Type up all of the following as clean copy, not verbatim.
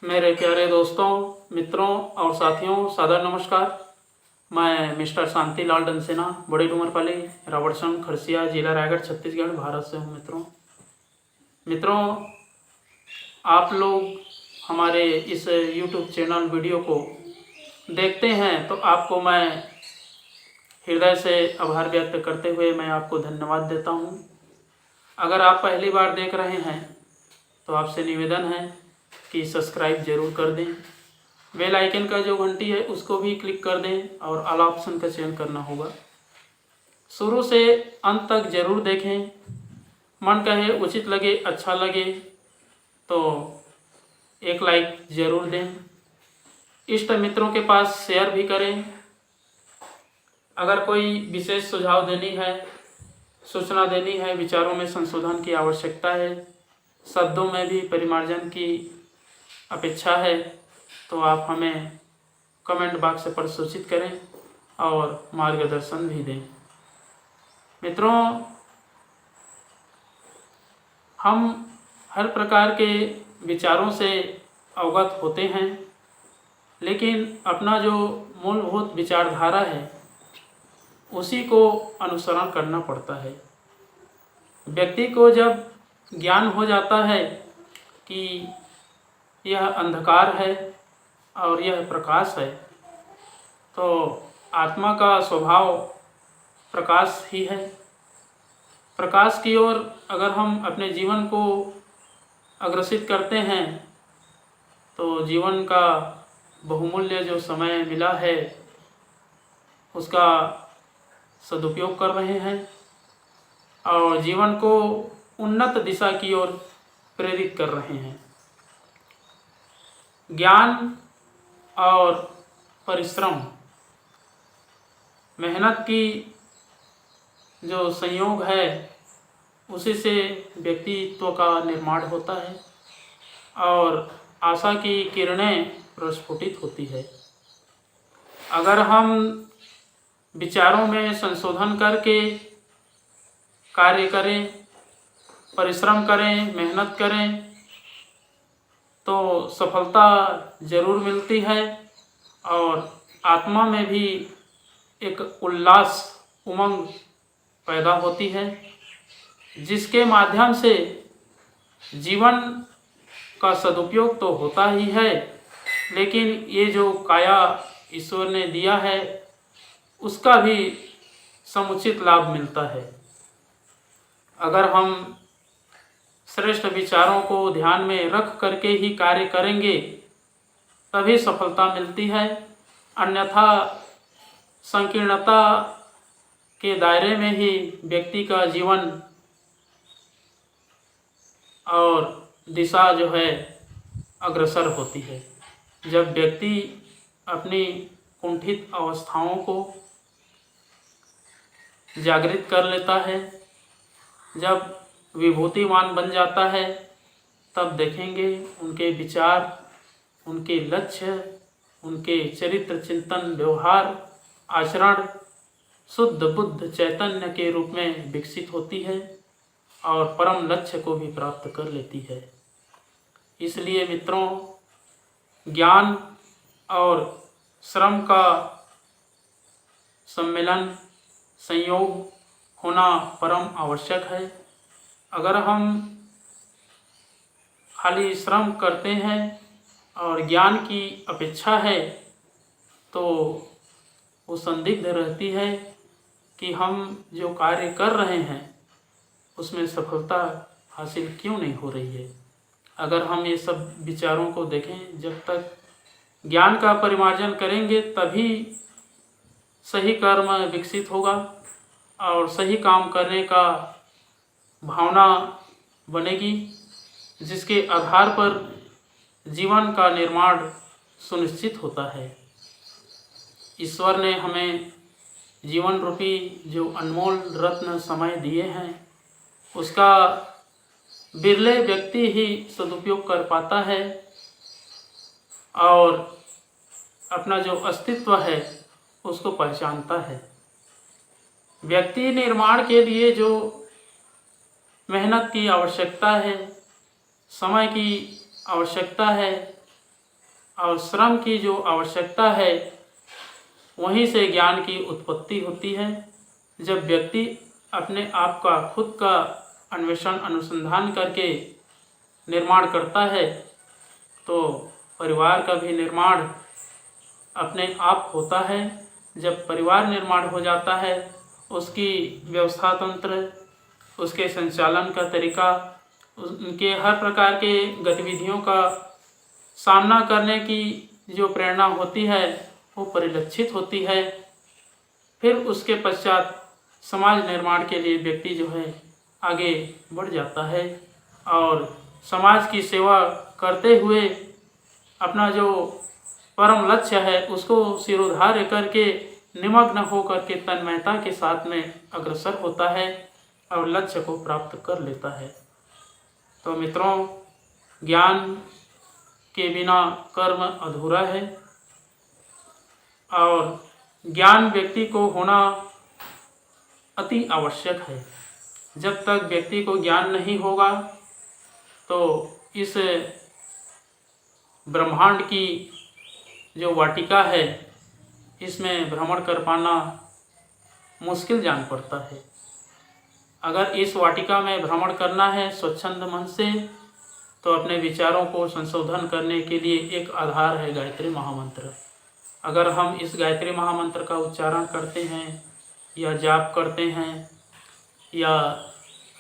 मेरे प्यारे दोस्तों, मित्रों और साथियों, सादर नमस्कार। मैं मिस्टर शांति लाल डंसेना, बड़ी डूमरपाली, रावड़संग, खरसिया, जिला रायगढ़, छत्तीसगढ़, भारत से हूँ। मित्रों, आप लोग हमारे इस यूट्यूब चैनल वीडियो को देखते हैं तो आपको मैं हृदय से आभार व्यक्त करते हुए मैं आपको धन्यवाद देता हूँ। अगर आप पहली बार देख रहे हैं तो आपसे निवेदन है कि सब्सक्राइब जरूर कर दें। बेल आइकन का जो घंटी है उसको भी क्लिक कर दें और ऑल ऑप्शन का चयन करना होगा। शुरू से अंत तक जरूर देखें। मन कहे, उचित लगे, अच्छा लगे तो एक लाइक जरूर दें। इष्ट मित्रों के पास शेयर भी करें। अगर कोई विशेष सुझाव देनी है, सूचना देनी है, विचारों में संशोधन की आवश्यकता है, शब्दों में भी परिमार्जन की अपेक्षा है तो आप हमें कमेंट बॉक्स पर सूचित करें और मार्गदर्शन भी दें। मित्रों, हम हर प्रकार के विचारों से अवगत होते हैं, लेकिन अपना जो मूलभूत विचारधारा है उसी को अनुसरण करना पड़ता है। व्यक्ति को जब ज्ञान हो जाता है कि यह अंधकार है और यह प्रकाश है, तो आत्मा का स्वभाव प्रकाश ही है। प्रकाश की ओर अगर हम अपने जीवन को अग्रसित करते हैं तो जीवन का बहुमूल्य जो समय मिला है उसका सदुपयोग कर रहे हैं और जीवन को उन्नत दिशा की ओर प्रेरित कर रहे हैं। ज्ञान और परिश्रम, मेहनत की जो संयोग है उसी से व्यक्तित्व का निर्माण होता है और आशा की किरणें प्रस्फुटित होती है। अगर हम विचारों में संशोधन करके कार्य करें, परिश्रम करें, मेहनत करें तो सफलता जरूर मिलती है और आत्मा में भी एक उल्लास, उमंग पैदा होती है, जिसके माध्यम से जीवन का सदुपयोग तो होता ही है, लेकिन ये जो काया ईश्वर ने दिया है उसका भी समुचित लाभ मिलता है। अगर हम श्रेष्ठ विचारों को ध्यान में रख करके ही कार्य करेंगे तभी सफलता मिलती है, अन्यथा संकीर्णता के दायरे में ही व्यक्ति का जीवन और दिशा जो है अग्रसर होती है। जब व्यक्ति अपनी कुंठित अवस्थाओं को जागृत कर लेता है, जब विभूतिमान बन जाता है, तब देखेंगे उनके विचार, उनके लक्ष्य, उनके चरित्र, चिंतन, व्यवहार, आचरण शुद्ध बुद्ध चैतन्य के रूप में विकसित होती है और परम लक्ष्य को भी प्राप्त कर लेती है। इसलिए मित्रों, ज्ञान और श्रम का सम्मेलन, संयोग होना परम आवश्यक है। अगर हम खाली श्रम करते हैं और ज्ञान की अपेक्षा है तो वो संदिग्ध रहती है कि हम जो कार्य कर रहे हैं उसमें सफलता हासिल क्यों नहीं हो रही है। अगर हम ये सब विचारों को देखें, जब तक ज्ञान का परिमार्जन करेंगे तभी सही कर्म विकसित होगा और सही काम करने का भावना बनेगी, जिसके आधार पर जीवन का निर्माण सुनिश्चित होता है। ईश्वर ने हमें जीवन रूपी जो अनमोल रत्न समय दिए हैं उसका बिरले व्यक्ति ही सदुपयोग कर पाता है और अपना जो अस्तित्व है उसको पहचानता है। व्यक्ति निर्माण के लिए जो मेहनत की आवश्यकता है, समय की आवश्यकता है, और श्रम की जो आवश्यकता है वहीं से ज्ञान की उत्पत्ति होती है। जब व्यक्ति अपने आप का खुद का अन्वेषण अनुसंधान करके निर्माण करता है तो परिवार का भी निर्माण अपने आप होता है। जब परिवार निर्माण हो जाता है उसकी व्यवस्था तंत्र, उसके संचालन का तरीका, उनके हर प्रकार के गतिविधियों का सामना करने की जो प्रेरणा होती है वो परिलक्षित होती है। फिर उसके पश्चात समाज निर्माण के लिए व्यक्ति जो है आगे बढ़ जाता है और समाज की सेवा करते हुए अपना जो परम लक्ष्य है उसको सिरोधार्य करके निमग्न होकर के तन्मयता के साथ में अग्रसर होता है और लक्ष्य को प्राप्त कर लेता है। तो मित्रों, ज्ञान के बिना कर्म अधूरा है और ज्ञान व्यक्ति को होना अति आवश्यक है। जब तक व्यक्ति को ज्ञान नहीं होगा तो इस ब्रह्मांड की जो वाटिका है इसमें भ्रमण कर पाना मुश्किल जान पड़ता है। अगर इस वाटिका में भ्रमण करना है स्वच्छंद मन से तो अपने विचारों को संशोधन करने के लिए एक आधार है गायत्री महामंत्र। अगर हम इस गायत्री महामंत्र का उच्चारण करते हैं या जाप करते हैं या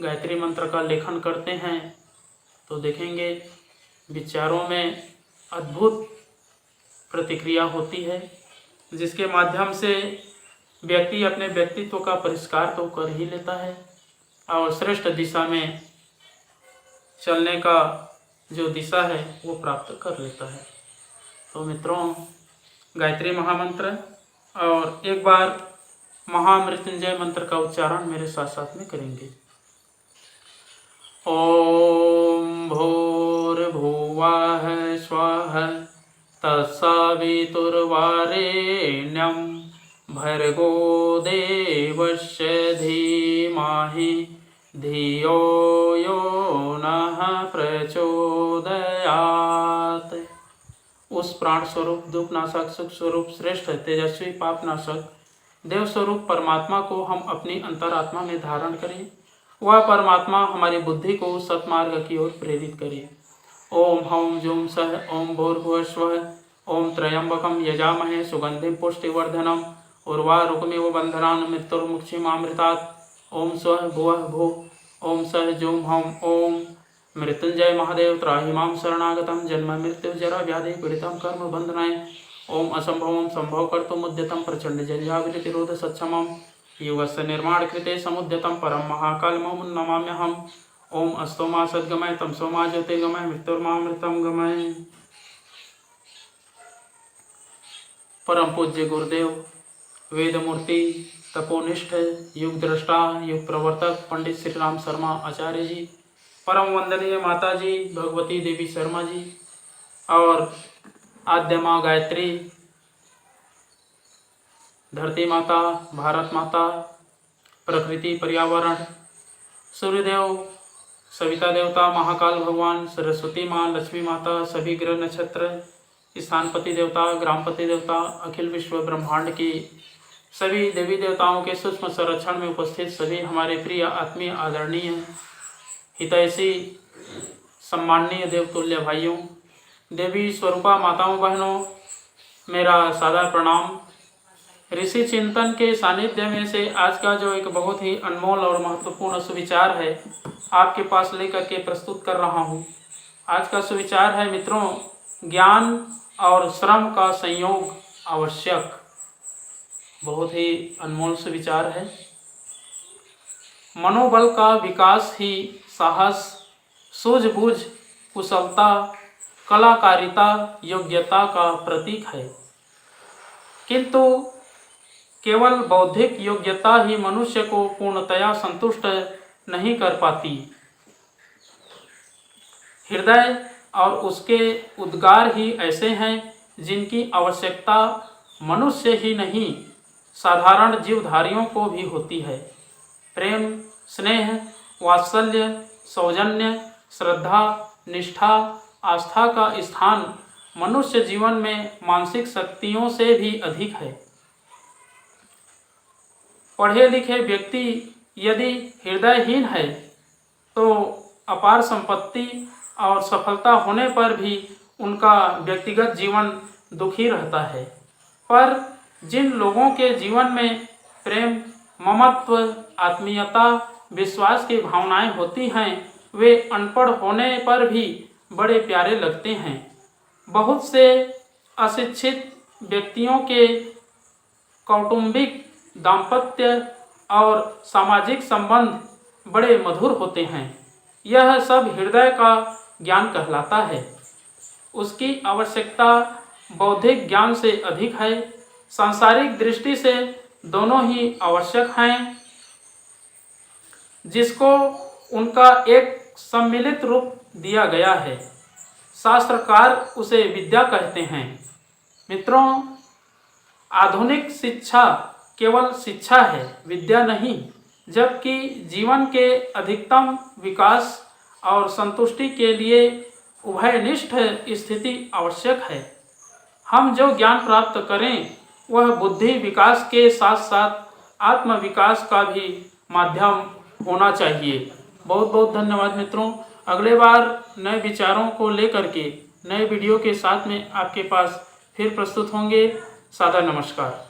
गायत्री मंत्र का लेखन करते हैं तो देखेंगे विचारों में अद्भुत प्रतिक्रिया होती है, जिसके माध्यम से व्यक्ति अपने व्यक्तित्व का परिष्कार तो कर ही लेता है और श्रेष्ठ दिशा में चलने का जो दिशा है वो प्राप्त कर लेता है। तो मित्रों, गायत्री महामंत्र और एक बार महामृत्युंजय मंत्र का उच्चारण मेरे साथ साथ में करेंगे। ओम भूर्भुवः स्वः तत्सवितुर्वरेण्यं भर्गो देवस्य धीमहि धियो यो नः प्रचोदयात्। उस प्राण स्वरूप, दुखनाशक, सुख स्वरूप, श्रेष्ठ, तेजस्वी, पापनाशक देव स्वरूप परमात्मा को हम अपनी अंतरात्मा में धारण करें। वह परमात्मा हमारी बुद्धि को सत्मार्ग की ओर प्रेरित करे। ओम हौं जूम सः ओम भूर्भुवः स्वः ओम त्र्यंबकं यजामहे सुगंधिं पुष्टिवर्धनम् उर्वारुकमिव बन्धनान् मृत्युर्मुक्षीमामृतात्। ओम स्वः भुवः भुः ओम सः जूम हौं ओम मृत्युंजय महादेव त्राहि मां शरणागतं जन्म मृत्यु जरा व्याधि पीड़ितं कर्म बंधनाय। ओम असंभवं संभव कर्तुमुद्यतं प्रचंड जंझाविरतिरोध सक्षमं युगस्य निर्माण कृते समुद्यतं परम महाकालमं नमाम्यहम्। ओम अस्तो मा सद्गमय तमसो मा ज्योतिर्गमय मृत्युर्मामृतं गमय। परम पूज्य गुरुदेव, वेदमूर्ति, तपोनिष्ठ, युग दृष्टा, युग प्रवर्तक पंडित श्री राम शर्मा आचार्य जी, परम वंदनीय माता जी भगवती देवी शर्मा जी और आद्य माँ गायत्री, धरती माता, भारत माता, प्रकृति, पर्यावरण, सूर्यदेव, सविता देवता, महाकाल भगवान, सरस्वती माँ, लक्ष्मी माता, सभी ग्रह नक्षत्र, स्थानपति देवता, ग्रामपति देवता, अखिल विश्व ब्रह्मांड की सभी देवी देवताओं के सूक्ष्म संरक्षण में उपस्थित सभी हमारे प्रिय आत्मीय आदरणीय हितैषी सम्माननीय देवतुल्य भाइयों, देवी स्वरूपा माताओं बहनों, मेरा सादा प्रणाम। ऋषि चिंतन के सानिध्य में से आज का जो एक बहुत ही अनमोल और महत्वपूर्ण सुविचार है आपके पास लेकर के प्रस्तुत कर रहा हूँ। आज का सुविचार है मित्रों, ज्ञान और श्रम का संयोग आवश्यक। बहुत ही अनमोल सुविचार है। मनोबल का विकास ही साहस, सूझबूझ, कुशलता, कलाकारिता, योग्यता का प्रतीक है। किंतु केवल बौद्धिक योग्यता ही मनुष्य को पूर्णतया संतुष्ट नहीं कर पाती। हृदय और उसके उद्गार ही ऐसे हैं जिनकी आवश्यकता मनुष्य ही नहीं साधारण जीवधारियों को भी होती है। प्रेम, स्नेह, वात्सल्य, सौजन्य, श्रद्धा, निष्ठा, आस्था का स्थान मनुष्य जीवन में मानसिक शक्तियों से भी अधिक है। पढ़े लिखे व्यक्ति यदि हृदयहीन है तो अपार संपत्ति और सफलता होने पर भी उनका व्यक्तिगत जीवन दुखी रहता है। पर जिन लोगों के जीवन में प्रेम, ममत्व, आत्मीयता, विश्वास की भावनाएं होती हैं, वे अनपढ़ होने पर भी बड़े प्यारे लगते हैं। बहुत से अशिक्षित व्यक्तियों के कौटुंबिक, दाम्पत्य और सामाजिक संबंध बड़े मधुर होते हैं। यह सब हृदय का ज्ञान कहलाता है। उसकी आवश्यकता बौद्धिक ज्ञान से अधिक है। सांसारिक दृष्टि से दोनों ही आवश्यक हैं, जिसको उनका एक सम्मिलित रूप दिया गया है। शास्त्रकार उसे विद्या कहते हैं। मित्रों, आधुनिक शिक्षा केवल शिक्षा है, विद्या नहीं। जबकि जीवन के अधिकतम विकास और संतुष्टि के लिए उभयनिष्ठ स्थिति आवश्यक है। हम जो ज्ञान प्राप्त करें वह बुद्धि विकास के साथ साथ आत्म विकास का भी माध्यम होना चाहिए। बहुत बहुत धन्यवाद मित्रों। अगले बार नए विचारों को लेकर के नए वीडियो के साथ में आपके पास फिर प्रस्तुत होंगे। सादर नमस्कार।